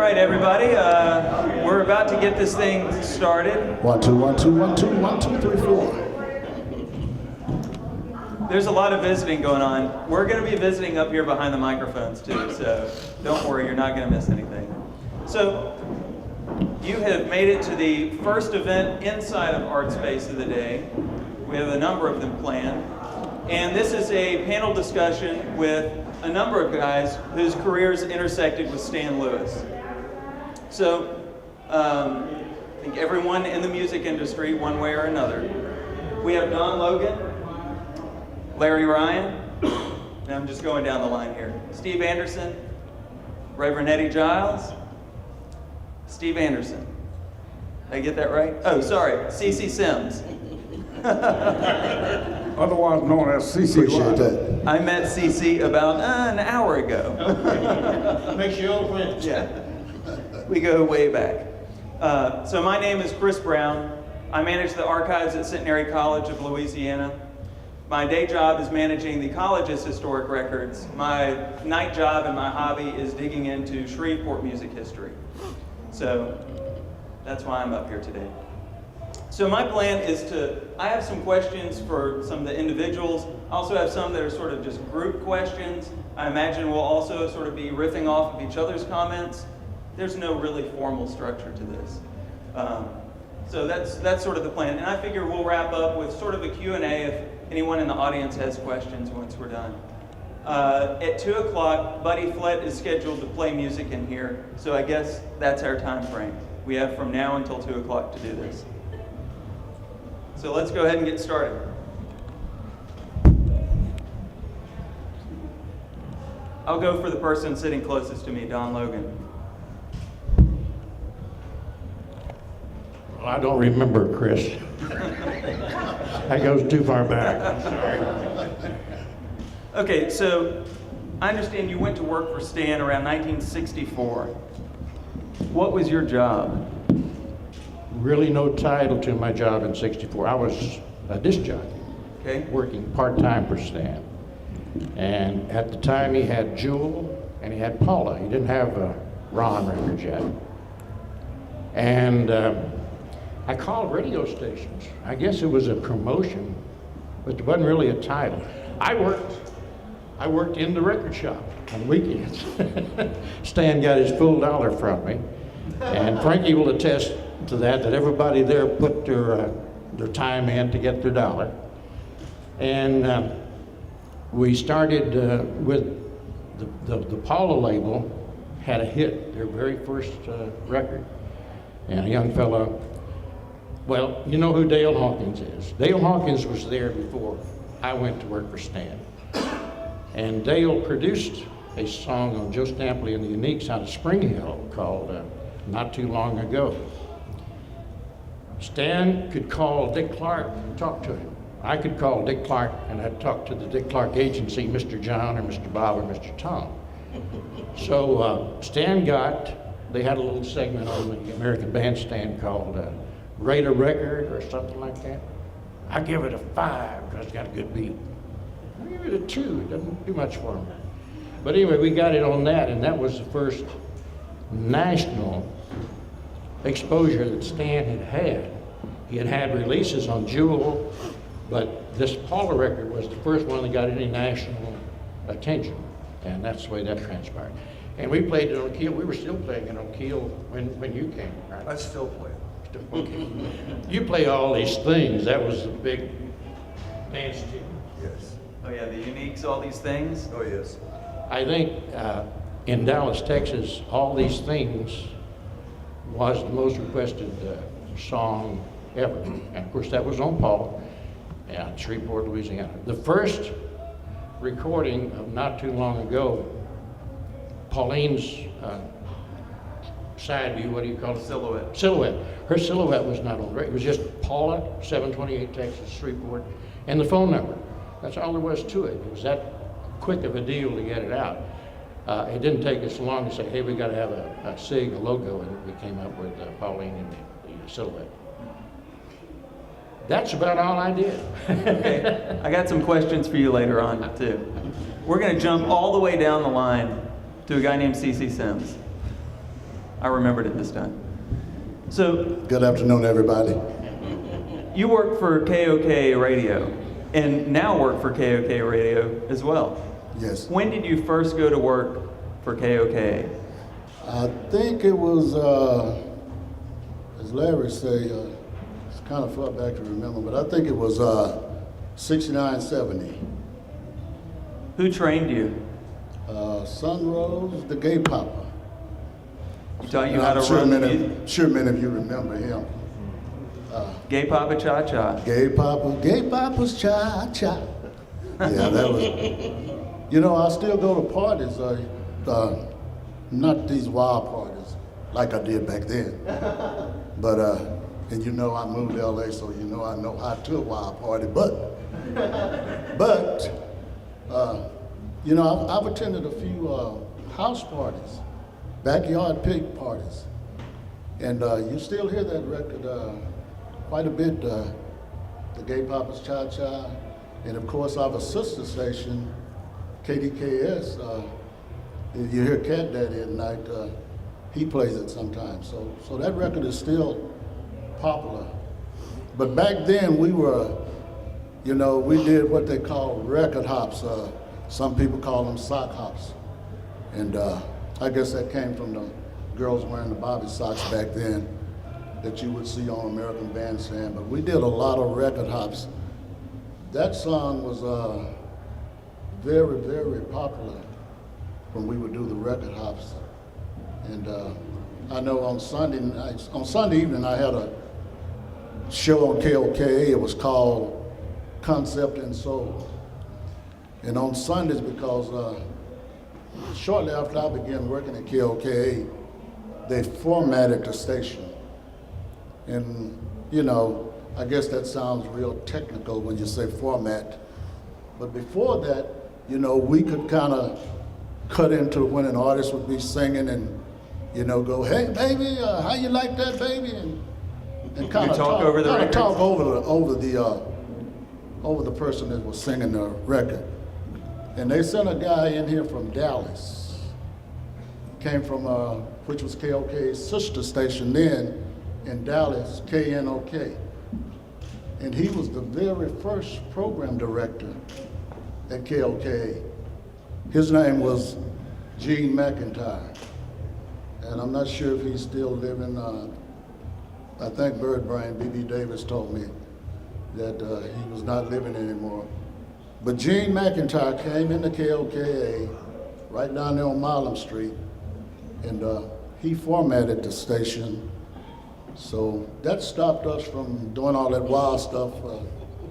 right, everybody. We're about to get this thing started. 1 2 1 2 1 2 1 2 3 4. There's a lot of visiting going on. We're going to be visiting up here behind the microphones too, so don't worry, you're not going to miss anything. So you have made it to the first event inside of Art Space of the day. We have a number of them planned. And this is a panel discussion with a number of guys whose careers intersected with Stan Lewis. So I think everyone in the music industry, one way or another. We have Don Logan, Larry Ryan, and I'm just going down the line here. Steve Anderson, Reverend Eddie Giles, Steve Anderson. Did I get that right? Oh, sorry, C.C. Sims. Otherwise known as CC. Appreciate that. I met CC about an hour ago. Makes you old friends. Yeah, we go way back. So my name is Chris Brown. I manage the archives at Centenary College of Louisiana. My day job is managing the college's historic records. My night job and my hobby is digging into Shreveport music history. So that's why I'm up here today. So my plan is I have some questions for some of the individuals. I also have some that are sort of just group questions. I imagine we'll also sort of be riffing off of each other's comments. There's no really formal structure to this. So that's sort of the plan. And I figure we'll wrap up with sort of a Q&A if anyone in the audience has questions once we're done. At 2 o'clock, Buddy Flett is scheduled to play music in here. So I guess that's our time frame. We have from now until 2 o'clock to do this. So let's go ahead and get started. I'll go for the person sitting closest to me, Don Logan. Well, I don't remember, Chris. That goes too far back. I'm sorry. Okay, so I understand you went to work for Stan around 1964. What was your job? Really no title to my job in '64. I was a disc jockey, Okay. working part-time for Stan. And at the time he had Jewel and he had Paula. He didn't have Ron records yet. And I called radio stations. I guess it was a promotion, but it wasn't really a title. I worked in the record shop on weekends. Stan got his full dollar from me. And Frankie will attest to that everybody there put their time in to get their dollar. And we started with the Paula label had a hit, their very first record. And a young fellow, well, you know who Dale Hawkins is. Dale Hawkins was there before I went to work for Stan. And Dale produced a song on Joe Stampley and the Uniques out of Spring Hill called Not Too Long Ago. Stan could call Dick Clark and talk to him. I could call Dick Clark and I'd talk to the Dick Clark agency, Mr. John or Mr. Bob or Mr. Tom. So Stan they had a little segment on the American Bandstand called Rate a Record or something like that. I give it a 5 because it's got a good beat. I give it a 2, it doesn't do much for me. But anyway, we got it on that, and that was the first national exposure that Stan had had. He had had releases on Jewel, but this Paula record was the first one that got any national attention, and that's the way that transpired. And we played it on Keel. We were still playing it on Keel when you came, right? I still play. Okay. You play all these things. That was the big dance team. Yes. Oh yeah, the Uniques, all these things. Oh, yes. I think in Dallas, Texas, All These Things was the most requested song ever. And of course, that was on Paul, Shreveport, Louisiana. The first recording of Not Too Long Ago, Pauline's side view, what do you call it? Silhouette. Silhouette. Her silhouette was not on the record. It was just Paula, 728 Texas, Shreveport, and the phone number. That's all there was to it. It was that quick of a deal to get it out. It didn't take us long to say, hey, we got to have a SIG, a logo, and we came up with Pauline and the silhouette. That's about all I did. Okay. I got some questions for you later on, too. We're going to jump all the way down the line to a guy named C.C. Sims. I remembered it this time. So, Good afternoon, everybody. you work for KOK Radio, and now work for KOK Radio as well. Yes. When did you first go to work for KOK? I think it was, as Larry say, it's kind of far back to remember, but I think it was 69, 70. Who trained you? Sunrose, the Gay Papa. He taught you And how to I'm sure run the many, music? sure many of you remember him. Gay Papa Cha Cha. Gay Papa's cha-cha. Yeah, that was, you know, I still go to parties, not these wild parties like I did back then. But, and you know I moved to LA, so you know I know how to a wild party, but, you know, I've attended a few house parties, backyard pig parties, and you still hear that record quite a bit, the Gay Papa's Cha-Cha, and of course our sister station, KDKS, you hear Cat Daddy at night, he plays it sometimes, so that record is still popular. But back then we were, you know, we did what they call record hops. Some people call them sock hops. And I guess that came from the girls wearing the Bobby socks back then that you would see on American Bandstand. But we did a lot of record hops. That song was very, very popular when we would do the record hops. And I know on Sunday nights, on Sunday evening, I had a show on KOKA. It was called Concept and Soul. And on Sundays, because shortly after I began working at KOKA, they formatted the station. And, you know, I guess that sounds real technical when you say format. But before that, you know, we could kind of cut into when an artist would be singing and, you know, go, hey, baby, how you like that, baby? And kind of talk over the records? talk over the person that was singing the record. And they sent a guy in here from Dallas, came from, which was KOK's sister station then in Dallas, KNOK. And he was the very first program director at KOK. His name was Gene McIntyre. And I'm not sure if he's still living. I think Bird Brain, B.B. Davis told me that he was not living anymore. But Gene McIntyre came into KOKA right down there on Milam Street, and he formatted the station. So that stopped us from doing all that wild stuff,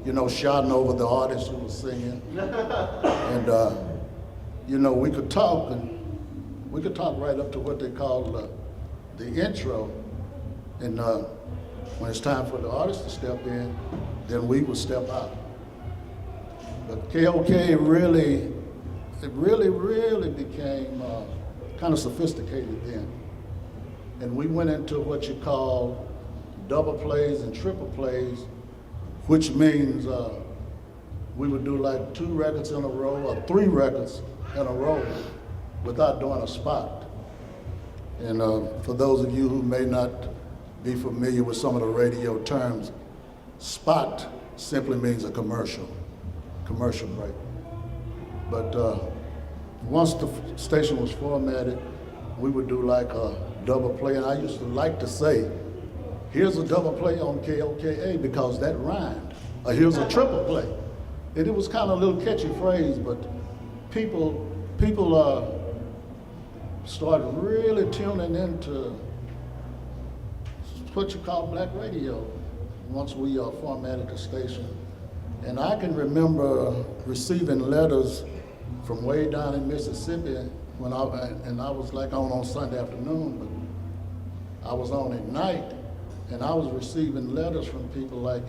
you know, shouting over the artists who was singing. And, you know, we could talk right up to what they called the intro. And when it's time for the artist to step in, then we would step out. But KOK really became kind of sophisticated then. And we went into what you call double plays and triple plays, which means we would do like 2 records in a row or 3 records in a row without doing a spot. And for those of you who may not be familiar with some of the radio terms, spot simply means a commercial break. But once the station was formatted, we would do like a double play, and I used to like to say, here's a double play on KOKA because that rhymed, or here's a triple play. And it was kind of a little catchy phrase, but people started really tuning into what you call black radio once we formatted the station. And I can remember receiving letters from way down in Mississippi when I was like on Sunday afternoon, but I was on at night, and I was receiving letters from people like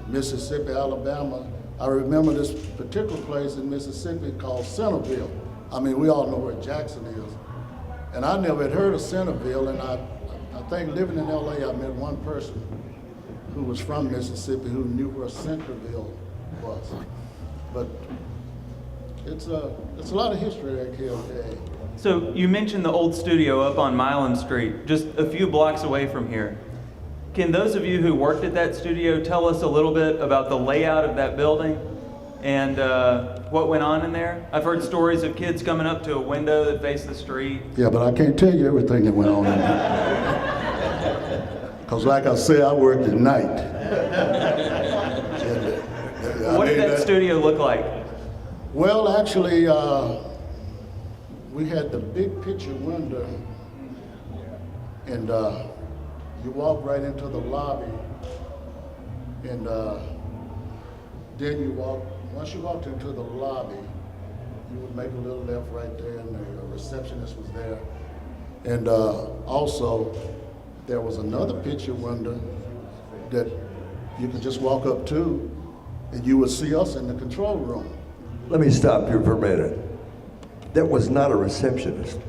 Mississippi, Alabama. I remember this particular place in Mississippi called Centerville. I mean, we all know where Jackson is. And I never had heard of Centerville, and I think living in LA, I met one person who was from Mississippi who knew where Centerville was. But it's a lot of history at KOK. So you mentioned the old studio up on Milan Street, just a few blocks away from here. Can those of you who worked at that studio tell us a little bit about the layout of that building and what went on in there? I've heard stories of kids coming up to a window that faced the street. Yeah, but I can't tell you everything that went on in there. Because like I said, I worked at night. What did that studio look like? Well, actually, we had the big picture window, and you walk right into the lobby, and then once you walked into the lobby, you would make a little left right there, and the receptionist was there. And also, there was another picture window that you could just walk up to, and you would see us in the control room. Let me stop you for a minute. That was not a receptionist.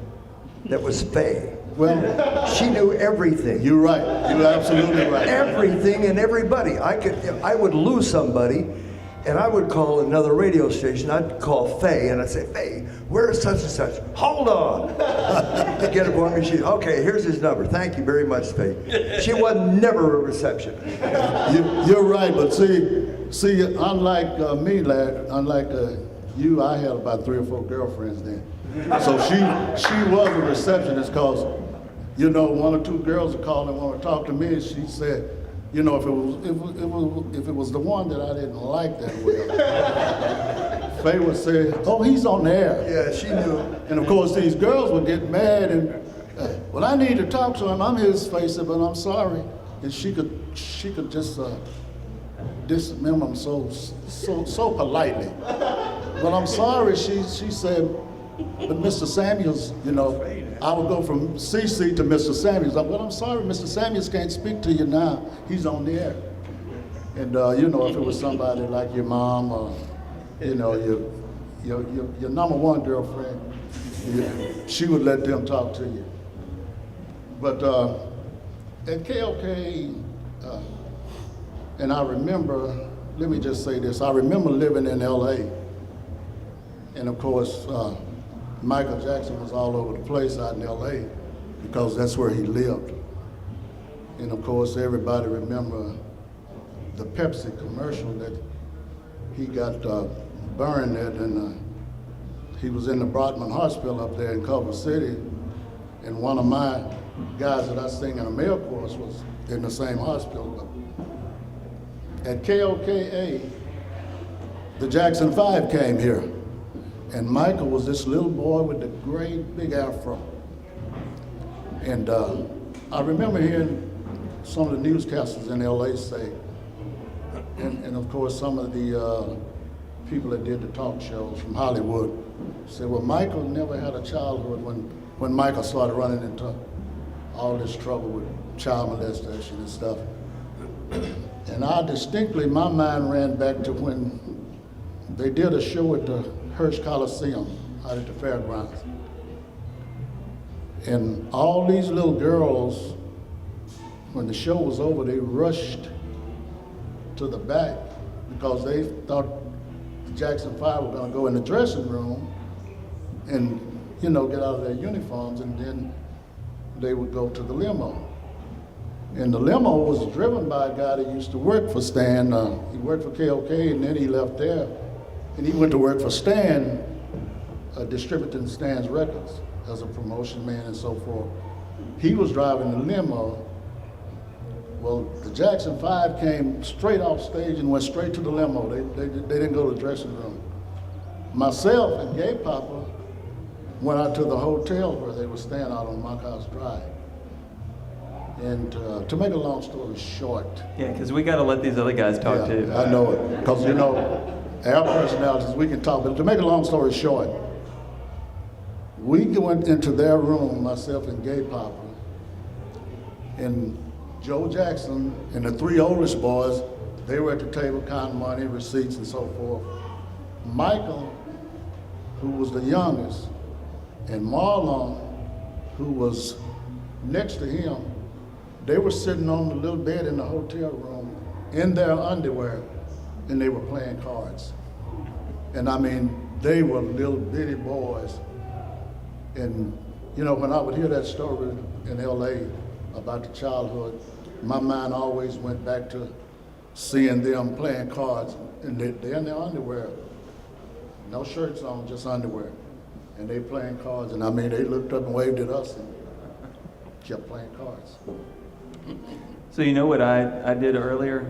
That was Faye. Well, She knew everything. you're right. You're absolutely right. Everything and everybody. I would lose somebody, and I would call another radio station. I'd call Faye, and I'd say, Faye, where is such and such? Hold on. To get it for me, okay, here's his number. Thank you very much, Faye. She was never a receptionist. You're right, but see, unlike me, lad, unlike you, I had about 3 or 4 girlfriends then. So she was a receptionist because, 1 or 2 girls would call and want to talk to me, and she said, if it was the one that I didn't like that well, Faye would say, "Oh, he's on the air." Yeah, she knew. And of course, these girls would get mad and, well, I need to talk to him. I'm his face, but I'm sorry. And she could just dismember him so politely. But I'm sorry, she said, but Mr. Samuels, I would go from CC to Mr. Samuels. Well, I'm sorry, Mr. Samuels can't speak to you now. He's on the air. And if it was somebody like your mom or, your number one girlfriend, she would let them talk to you. But at KOK, and I remember, let me just say this, I remember living in LA. And of course, Michael Jackson was all over the place out in LA because that's where he lived. And of course, everybody remember the Pepsi commercial that he got burned at, and he was in the Broadman Hospital up there in Culver City. And one of my guys that I sing in a male chorus was in the same hospital. At KOKA, the Jackson 5 came here. And Michael was this little boy with the great big afro. And I remember hearing some of the newscasters in LA say, and of course some of the people that did the talk shows from Hollywood said, well, Michael never had a childhood when Michael started running into all this trouble with child molestation and stuff. And my mind ran back to when they did a show at the Hirsch Coliseum out at the fairgrounds. And all these little girls, when the show was over, they rushed to the back because they thought the Jackson 5 were gonna go in the dressing room and, get out of their uniforms, and then they would go to the limo. And the limo was driven by a guy that used to work for Stan. He worked for KOK, and then he left there. And he went to work for Stan, distributing Stan's records as a promotion man and so forth. He was driving the limo. Well, the Jackson 5 came straight off stage and went straight to the limo. They didn't go to the dressing room. Myself and Gay Papa went out to the hotel where they were staying out on Monkhouse Drive. And to make a long story short. Yeah, because we got to let these other guys talk too. I know it, because our personalities, we can talk, but to make a long story short, we went into their room, myself and Gay Papa, and Joe Jackson and the 3 oldest boys, they were at the table counting money, receipts, and so forth. Michael, who was the youngest, and Marlon, who was next to him, they were sitting on the little bed in the hotel room in their underwear, and they were playing cards. And I mean, they were little bitty boys. And, you know, when I would hear that story in LA about the childhood, my mind always went back to seeing them playing cards, and they're in their underwear, no shirts on, just underwear. And they playing cards, and I mean, they looked up and waved at us and kept playing cards. So you know what I did earlier?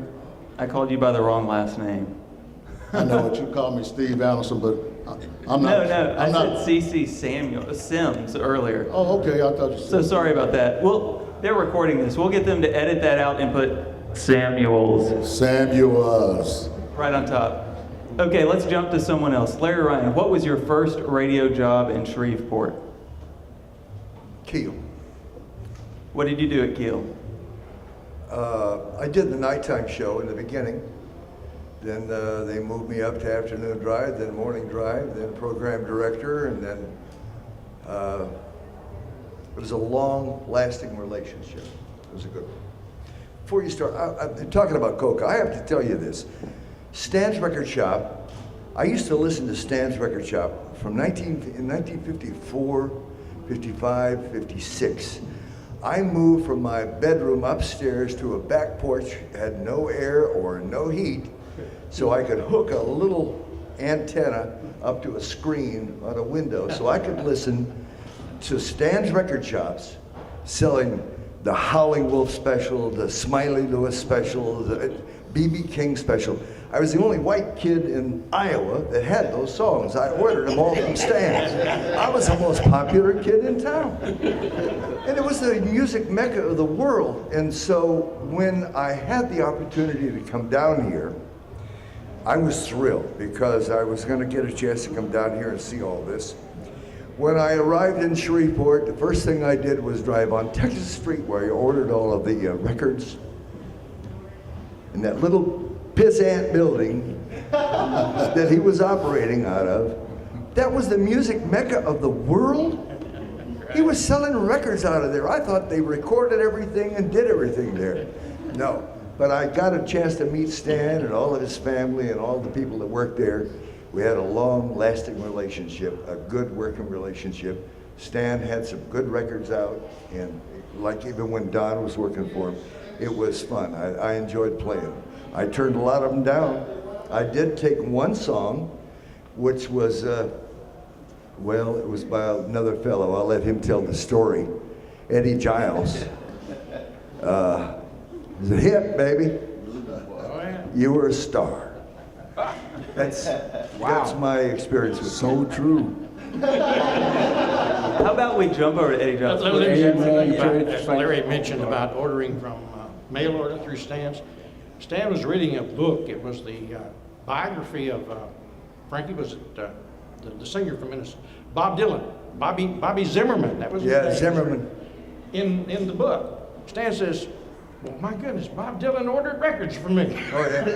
I called you by the wrong last name. I know what you call me, Steve Allison, but I'm not. No, I I'm not. said CC Sims earlier. Oh, okay, I thought you said. So sorry about that. Well, they're recording this. We'll get them to edit that out and put Samuels Samuels. right on top. Okay, let's jump to someone else. Larry Ryan, what was your first radio job in Shreveport? Keel. What did you do at Kiel? I did the nighttime show in the beginning. Then they moved me up to afternoon drive, then morning drive, then program director, and then it was a long-lasting relationship. It was a good one. Before you start, I'm talking about Coca, I have to tell you this. Stan's Record Shop, I used to listen to Stan's Record Shop from in 1954, 55, 56. I moved from my bedroom upstairs to a back porch, had no air or no heat, so I could hook a little antenna up to a screen on a window so I could listen to Stan's Record Shops selling the Howling Wolf special, the Smiley Lewis special, the B.B. King special. I was the only white kid in Iowa that had those songs. I ordered them all from Stan's. I was the most popular kid in town. And it was the music mecca of the world. And so when I had the opportunity to come down here, I was thrilled because I was going to get a chance to come down here and see all this. When I arrived in Shreveport, the first thing I did was drive on Texas Street where I ordered all of the records. In that little pissant building that he was operating out of, that was the music mecca of the world. He was selling records out of there. I thought they recorded everything and did everything there. No, but I got a chance to meet Stan and all of his family and all the people that worked there. We had a long-lasting relationship, a good working relationship. Stan had some good records out, and like even when Don was working for him, it was fun. I enjoyed playing. I turned a lot of them down. I did take one song, which was, well, it was by another fellow. I'll let him tell the story. Eddie Giles. It was a hit, baby. You were a star. That's my experience with So true. How about we jump over to Eddie Giles? Larry mentioned about ordering from mail order through Stan's. Stan was reading a book. It was the biography of Frankie, was it the singer from Minnesota, Bob Dylan, Bobby Zimmerman. That was his name. Zimmerman. In the book, Stan says, "Well, my goodness, Bob Dylan ordered records for me." Oh yeah.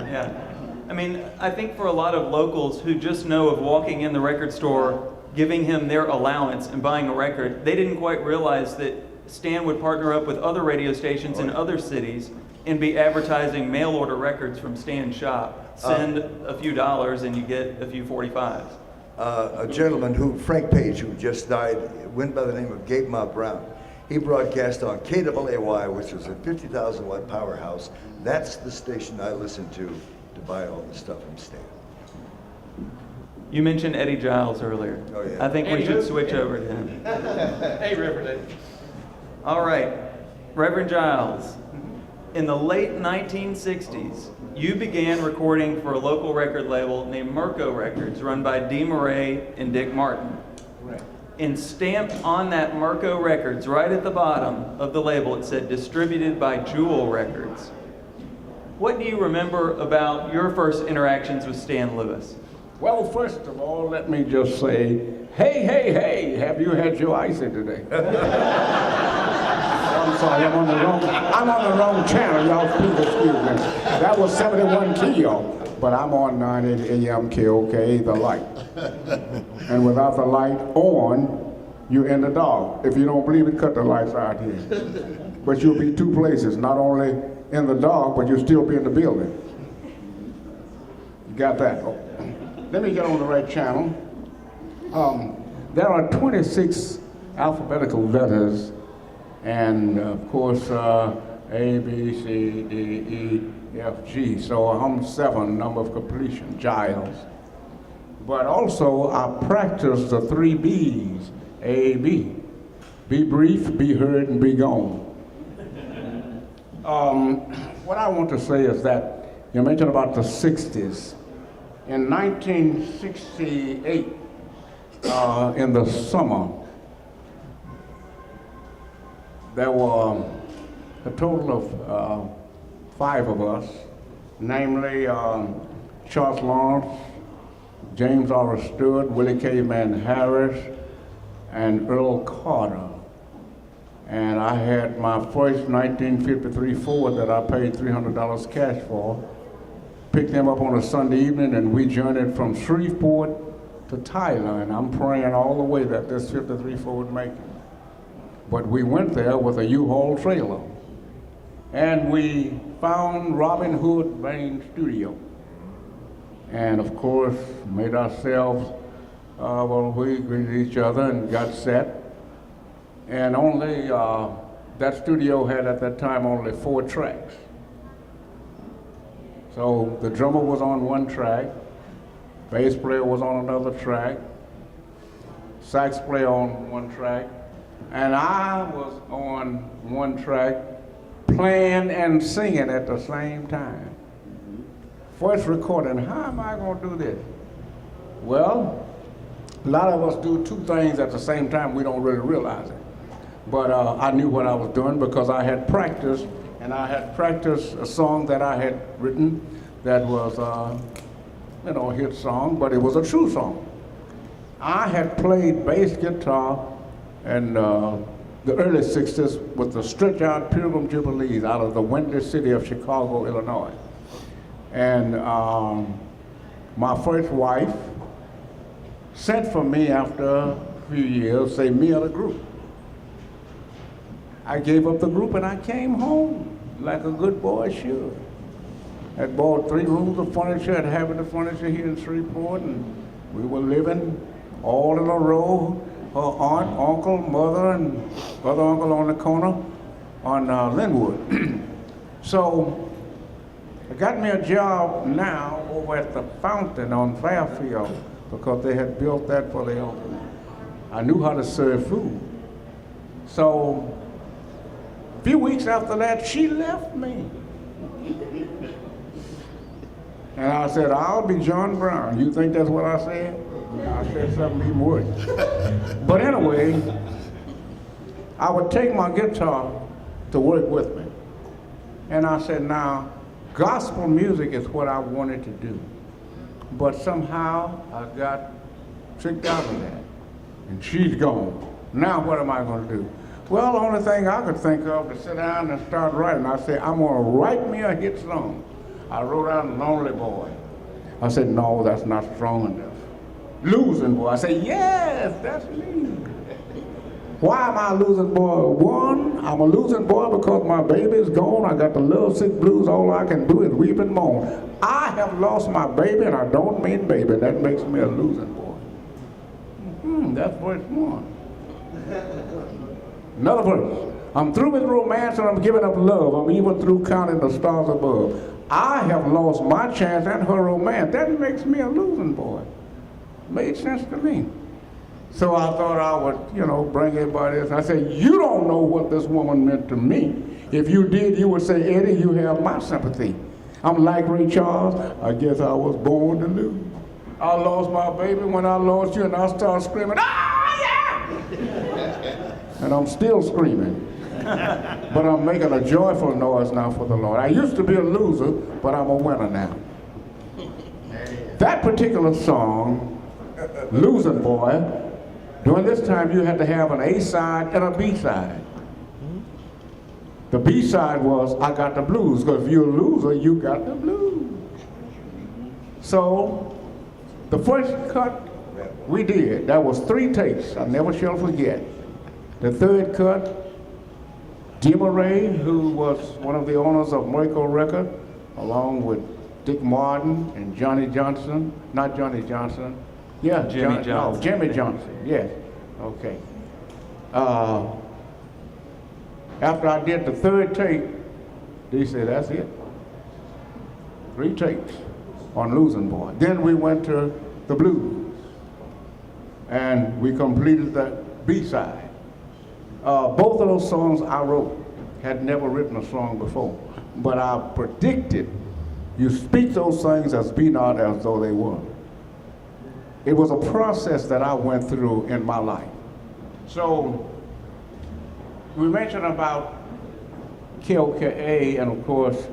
Yeah. I mean, I think for a lot of locals who just know of walking in the record store, giving him their allowance and buying a record, they didn't quite realize that Stan would partner up with other radio stations in other cities and be advertising mail order records from Stan's shop. Send a few dollars and you get a few 45s. A gentleman Frank Page, who just died, went by the name of Gabe Ma Brown. He broadcast on KAAY, which was a 50,000 watt powerhouse. That's the station I listened to buy all the stuff from Stan. You mentioned Eddie Giles earlier. Oh, yeah. I think we should switch over to him. Hey, Reverend. All right, Reverend Giles. In the late 1960s, you began recording for a local record label named Mirko Records, run by Dee Murray and Dick Martin. Right. And stamped on that Mirko Records, right at the bottom of the label, it said distributed by Jewel Records. What do you remember about your first interactions with Stan Lewis? Well, first of all, let me just say, hey, have you had your icy today? I'm sorry, I'm on the wrong channel, y'all. Please excuse me. That was 71 kilo, but I'm on 980 AM KOK, the light. And without the light on, you're in the dark. If you don't believe it, cut the lights out here. But you'll be two places, not only in the dark, but you'll still be in the building. You got that? Oh. let me get on the right channel. There are 26 alphabetical letters, and of course, A, B, C, D, E, F, G. So I'm 7, number of completion, Giles. But also, I practice the 3 B's, A, B. Be brief, be heard, and be gone. What I want to say is that you mentioned about the 60s. In 1968, in the summer, there were a total of 5 of us, namely Charles Lawrence, James R. Stewart, Willie Caveman Harris, and Earl Carter. And I had my first 1953 Ford that I paid $300 cash for. Picked them up on a Sunday evening, and we journeyed from Shreveport to Tyler, and I'm praying all the way that this 53 Ford would make it. But we went there with a U-Haul trailer, and we found Robin Hood Main Studio. And of course, made ourselves, we greeted each other and got set. And only, that studio had at that time only 4 tracks. So the drummer was on one track, bass player was on another track, sax player on one track, and I was on one track playing and singing at the same time. First recording, how am I going to do this? Well, a lot of us do 2 things at the same time, we don't really realize it. But I knew what I was doing because I had practiced, and I had practiced a song that I had written that was, a hit song, but it was a true song. I had played bass guitar in the early 60s with the Stretch Out Pilgrim Jubilees out of the windy city of Chicago, Illinois. And my first wife sent for me after a few years, say me or the group. I gave up the group and I came home like a good boy should. Had bought 3 rooms of furniture, had having the furniture here in Shreveport, and we were living all in a row. Her aunt, uncle, mother, and other uncle on the corner on Linwood. So I got me a job now over at the Fountain on Fairfield because they had built that for the opening. I knew how to serve food. So a few weeks after that, she left me. And I said, I'll be John Brown. You think that's what I said? I said something even worse. But anyway, I would take my guitar to work with me. And I said, now, gospel music is what I wanted to do. But somehow I got tricked out of that. And she's gone. Now what am I going to do? Well, the only thing I could think of to sit down and start writing. I said, I'm going to write me a hit song. I wrote out Lonely Boy. I said, no, that's not strong enough. Losing Boy. I said, yes, that's me. Why am I a losing boy? 1, I'm a losing boy because my baby's gone. I got the love sick blues. All I can do is weep and moan. I have lost my baby, and I don't mean baby. That makes me a losing boy. That's verse 1. Another verse. I'm through with romance and I'm giving up love. I'm even through counting the stars above. I have lost my chance and her romance. That makes me a losing boy. Made sense to me. So I thought I would, bring everybody else. I said, you don't know what this woman meant to me. If you did, you would say, Eddie, you have my sympathy. I'm like Ray Charles. I guess I was born to lose. I lost my baby when I lost you, and I started screaming, ah, yeah! And I'm still screaming. But I'm making a joyful noise now for the Lord. I used to be a loser, but I'm a winner now. That particular song, Losing Boy, during this time you had to have an A-side and a B-side. The B-side was, I got the blues, because if you're a loser, you got the blues. So, the first cut we did, that was 3 takes, I never shall forget. The third cut, Jim Ray, who was one of the owners of Merco Record, along with Dick Martin and Johnny Johnson. Not Johnny Johnson. Yeah, Jimmy Johnson. No, Jimmy Johnson, yes. Okay. After I did the third tape, they said, that's it. 3 tapes on Losing Boy. Then we went to the blues, and we completed the B-side. Both of those songs I wrote. Had never written a song before, but I predicted you speak those things as be not as though they were. It was a process that I went through in my life. So we mentioned about KOKA, and of course,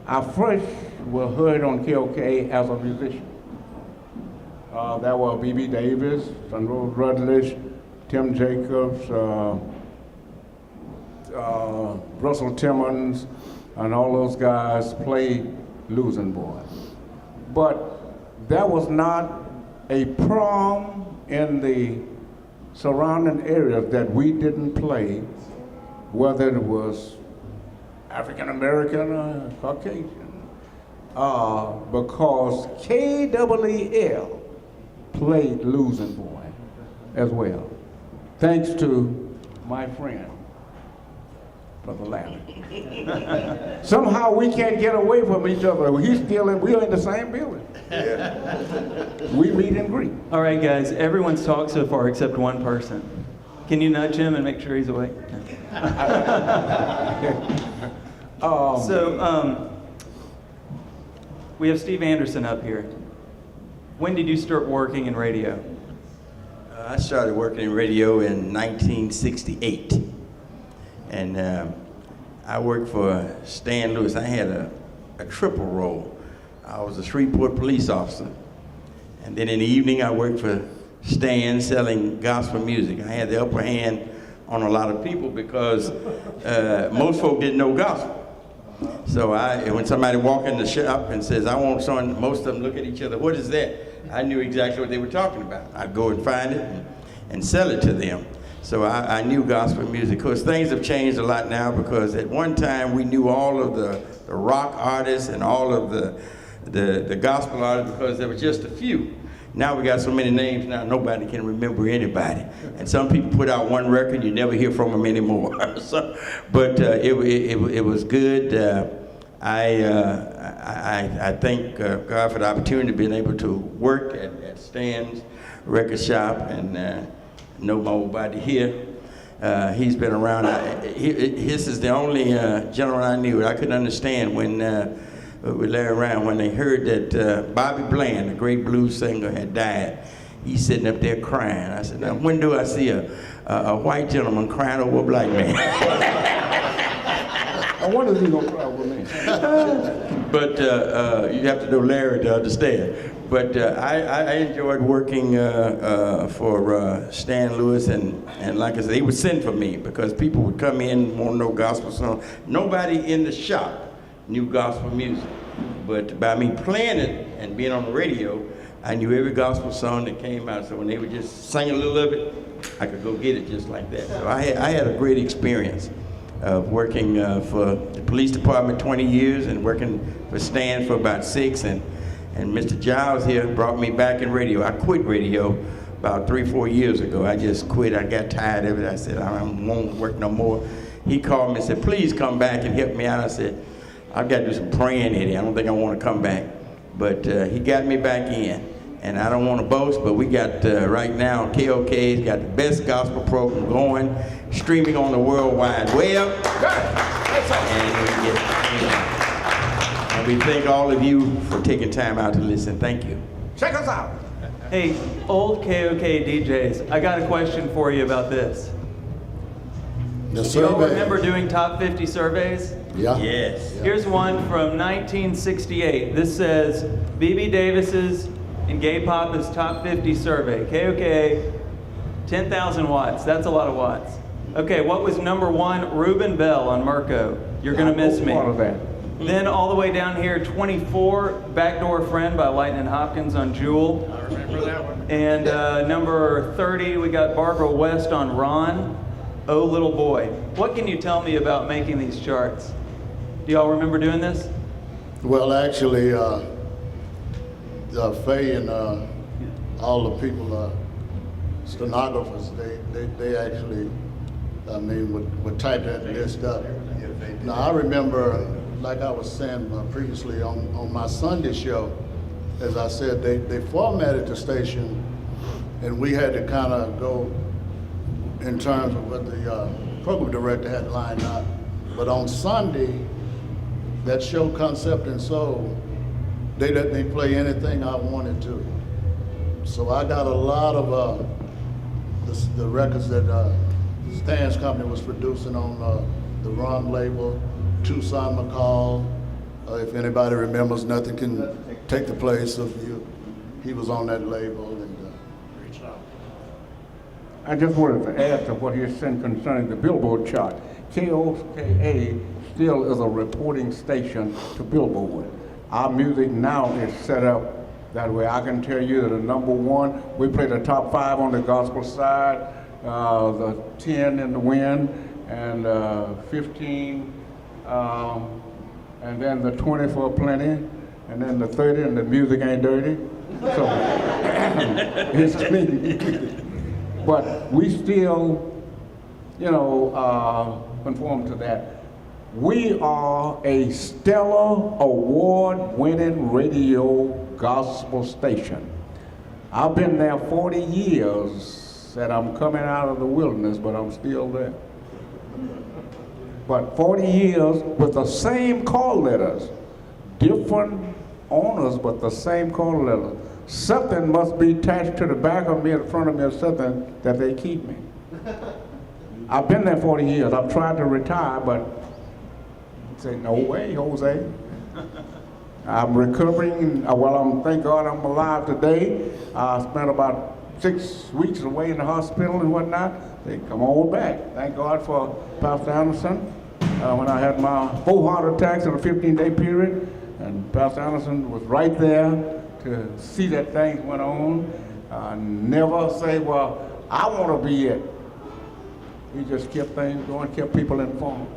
I first were heard on KOKA as a musician. There were B.B. Davis, Sunrose Rutledge, Tim Jacobs, Russell Timmons, and all those guys played Losing Boy. But there was not a prom in the surrounding areas that we didn't play, whether it was African American or Caucasian, because KEEL played Losing Boy as well, thanks to my friend, Brother Larry. Somehow we can't get away from each other. We're in the same building. Yeah. We meet and greet. All right, guys, everyone's talked so far except one person. Can you nudge him and make sure he's awake? We have Steve Anderson up here. When did you start working in radio? I started working in radio in 1968. And I worked for Stan Lewis. I had a triple role. I was a Shreveport police officer. And then in the evening, I worked for Stan selling gospel music. I had the upper hand on a lot of people because most folk didn't know gospel. So when somebody walked in the shop and says, I want something, most of them look at each other, what is that? I knew exactly what they were talking about. I'd go and find it and sell it to them. So I knew gospel music. Of course, things have changed a lot now because at one time we knew all of the rock artists and all of the gospel artists because there were just a few. Now we got so many names now, nobody can remember anybody. And some people put out one record, you never hear from them anymore. But it was good. I thank God for the opportunity of being able to work at Stan's record shop and know my old buddy here. He's been around. His is the only gentleman I knew. I couldn't understand when with Larry around when they heard that Bobby Bland, the great blues singer, had died. He's sitting up there crying. I said, now when do I see a white gentleman crying over a black man? I wonder if he's gonna cry with me. But you have to know Larry to understand. But I enjoyed working for Stan Lewis, and like I said, he would send for me because people would come in and want to know gospel songs. Nobody in the shop knew gospel music, but by me playing it and being on the radio, I knew every gospel song that came out. So when they would just sing a little of it, I could go get it just like that. So I had a great experience of working for the police department 20 years and working for Stan for about 6. And Mr. Giles here brought me back in radio. I quit radio about 3-4 years ago. I just quit. I got tired of it. I said, I won't work no more. He called me and said, please come back and help me out. I said, I've got to do some praying, Eddie. I don't think I want to come back. But he got me back in. And I don't want to boast, but we got, right now, KOK's got the best gospel program going, streaming on the World Wide Web. And we thank all of you for taking time out to listen. Thank you. Check us out. Hey, old KOK DJs, I got a question for you about this. The Do y'all survey. remember doing top 50 surveys? Yeah. Yes. Here's one from 1968. This says, B.B. Davis's and Gay Papa's top 50 survey. KOK, 10,000 watts. That's a lot of watts. Okay, what was number 1? Reuben Bell on Mirko. You're gonna miss me. All of that. Then all the way down here, 24, Backdoor Friend by Lightning Hopkins on Jewel. I remember that one. And number 30, we got Barbara West on Ron, Oh Little Boy. What can you tell me about making these charts? Do y'all remember doing this? Well, actually, Faye and all the people, stenographers, they actually, I mean, would type that list up. Now, I remember, like I was saying previously on my Sunday show, as I said, they formatted the station, and we had to kind of go in terms of what the program director had lined up. But on Sunday, that show, Concept and Soul, they let me play anything I wanted to. So I got a lot of the records that Stan's company was producing on the Ron label, Tucson McCall. If anybody remembers, Nothing Can Take the Place of You. He was on that label. And, I just wanted to add to what he said concerning the Billboard chart. KOKA still is a reporting station to Billboard. Our music now is set up that way. I can tell you that the number one, we play the top 5 on the gospel side, the 10 in the wind, and 15, and then the 20 for plenty, and then the 30, and the music ain't dirty. So it's clean. But we still, conform to that. We are a Stellar Award-winning radio gospel station. I've been there 40 years, and I'm coming out of the wilderness, but I'm still there. But 40 years with the same call letters, different owners, but the same call letters. Something must be attached to the back of me, in front of me, or something that they keep me. I've been there 40 years. I've tried to retire, but say, no way, Jose. I'm recovering. Thank God I'm alive today. I spent about 6 weeks away in the hospital and whatnot. They come on back. Thank God for Pastor Anderson. When I had my 4 heart attacks in a 15-day period, and Pastor Anderson was right there to see that things went on. Never say, well, I want to be it. He just kept things going, kept people informed.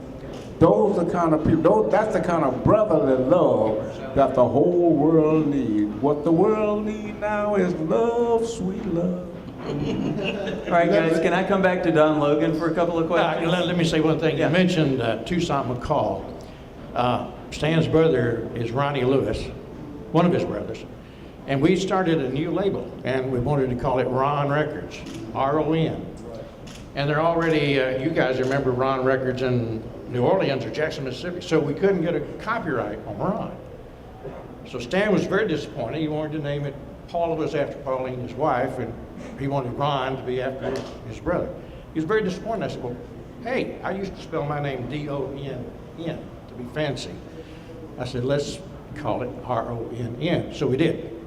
Those are the kind of people, that's the kind of brotherly love that the whole world needs. What the world needs now is love, sweet love. All right, guys, can I come back to Don Logan for a couple of questions? Let me say one thing. Yeah. You mentioned Tucson McCall. Stan's brother is Ronnie Lewis, one of his brothers. And we started a new label, and we wanted to call it Ron Records, R-O-N. And they're already, you guys remember Ron Records in New Orleans or Jackson, Mississippi, so we couldn't get a copyright on Ron. So Stan was very disappointed. He wanted to name it, Paula was after Pauline, his wife, and he wanted Ron to be after his brother. He was very disappointed. I said, well, hey, I used to spell my name D-O-N-N to be fancy. I said, let's call it R-O-N-N. So we did.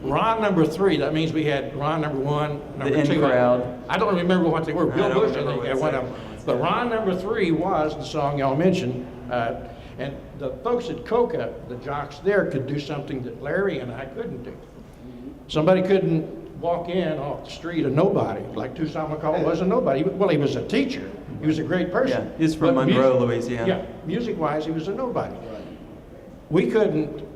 Ron number 3, that means we had Ron number 1, number The 2. in crowd. I don't remember what they were. Bill Bush, I think, had one of them. But Ron number 3 was the song y'all mentioned. And the folks at Coca, the jocks there, could do something that Larry and I couldn't do. Somebody couldn't walk in off the street, a nobody, like Tucson McCall was a nobody. Well, he was a teacher. He was a great person. Yeah, he's from But Monroe, Louisiana. Yeah, music-wise, he was a nobody. We couldn't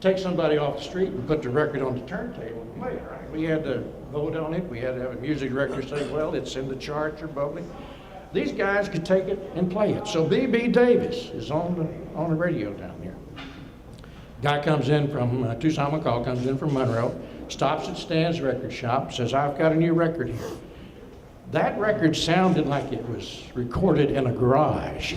take somebody off the street and put the record on the turntable and play it, right? We had to vote on it. We had to have a music director say, well, it's in the charts or bubbling. These guys could take it and play it. So B.B. Davis is on the radio down here. Guy comes in from, Tucson McCall comes in from Monroe, stops at Stan's record shop, says, I've got a new record here. That record sounded like it was recorded in a garage.